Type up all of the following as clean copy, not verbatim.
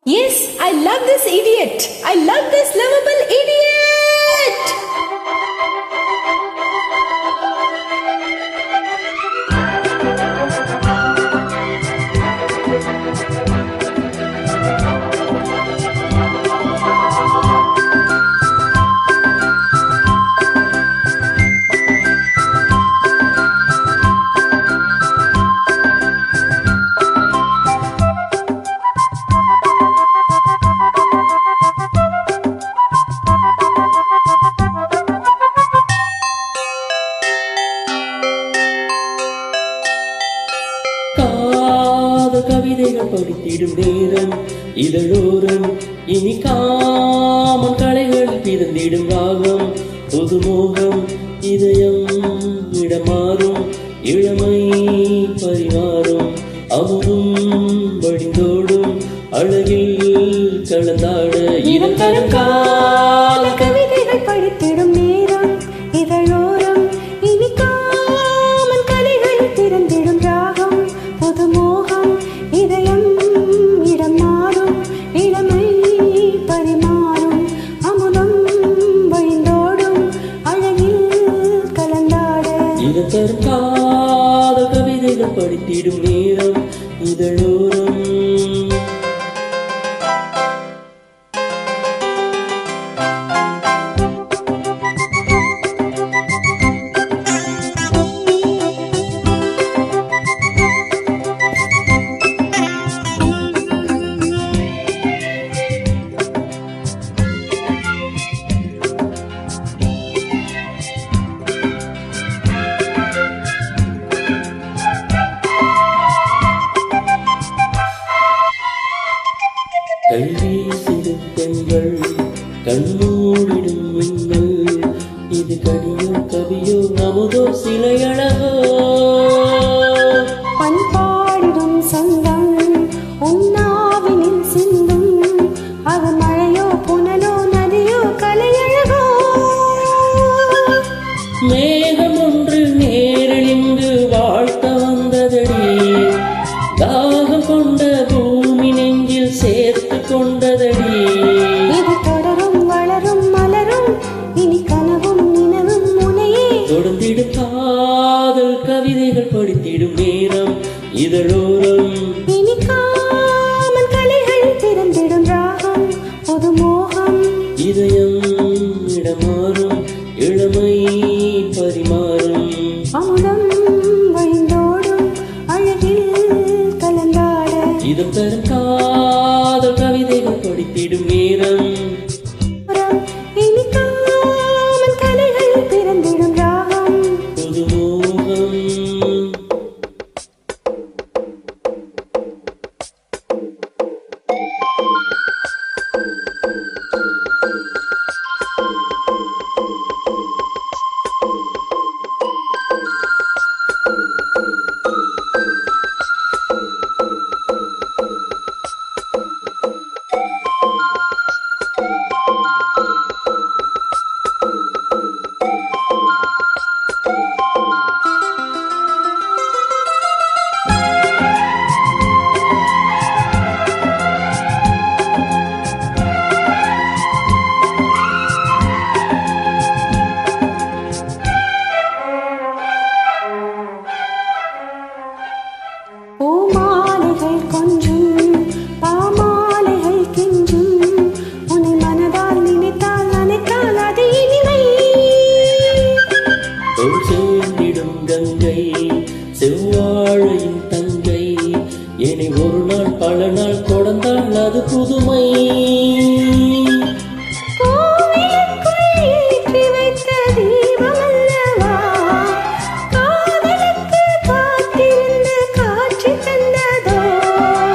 Yes, I love this idiot. I love this lovable idiot. கவிதைகள் படித்திடும் நேரம் இதழோரம் இனி common கலைகள் பிறந்திடும் ராகம் புதுமோகம் இதயம் இடமாறும் இளமை பரிமாறும் அமுதும் வழிந்தோடும் அழகில் கலந்தாட இடம் தரும் கால கவிதைகள் படித்திடும் நேரம் இதழோரம் இனி காமன் கலைகள் பிறந்திடும் ராகம் புதுமோகம் இதயம் இடம் மாறும் இளமை பரிமாறும் அமுதம் வழிந்தோடும் அழகில் கலந்தாட இடம் தரும் கால கவிதைகள் படித்திடும் நேரம் இதழோரம் கைவீசிடும் பெண்கள் கண்மூடிடும் மின்னல் இது கடியோ கவியோ நமதோ சிலையழகோ பண்பாடிடும் சொந்தம் உன்னாவினில் சிந்தும் அது மழையோ புனலோ நதியோ கலையழகோ மேகம் ஒன்று நேரில் இங்கு வாழ்த்த வந்ததடி தாகம் கொண்ட பூமி நெஞ்சில் சேர்த்து கொண்டதடி இது தொடரும் வளரும் மலரும் இனி கனவும் நினவும் முனையே தொடர்ந்திடும் காதல் கவிதைகள் படித்திடும் நேரம் இதழோரம் இனி காமன் கலைகள் திறந்திடும் ராகம் புதுமோகம் இதயம் இடமாறும் இளமை பரிமாறும் அமுதம் வழிந்தோடும் அழகில் கலந்தாட இதம் தரும் காதல் கவிதைகள் படித்திடும் நேரம் இனி காமன் கலைகள் பிறந்திடும் ராகம் புதுமோகம் பூமாலைகள் கொஞ்சும் பாமாலைகள் கெஞ்சும் உன்னை மனதால் நினைத்தால் நினைத்தால் அது இனிமை ஒரு சேர்ந்திடும் கங்கை செவ்வாழையின் தங்கை என்னை ஒரு நாள் பல நாள் தொடர்ந்தால் அது புதுமை கோவிலுக்குள் ஏற்றி வைத்த தீபம் அல்லவா காதலுக்கு காத்திருந்து காட்சி தந்ததோ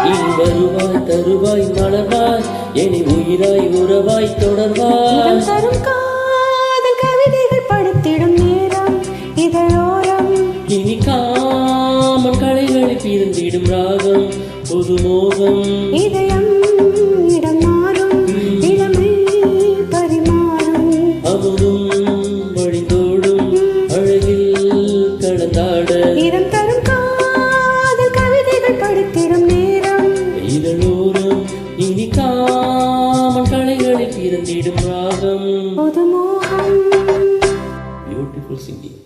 இனி வருவாய் தருவாய் மலர்வாய் என்னை உயிராய் உறவாய் தொடர்வாய் இடம் தரும் காதல் கவிதைகள் படித்திடும் நேரம் இதழோரம் இனி காமன் கலைகளை பிறந்திடும் ராகம் புதுமோகம் இதயம் இடம் மாறும் இளமை பரிமாறும் அமுதும் வழிந்தோடும் அழகில் கலந்தாட இடம் தரும் காதல் கவிதைகள் படித்திடும் நேரம் இதழோரம் இனி பிறந்திடும் ராகம் புதுமோகம் பியூட்டிஃபுல் சிங்கிங்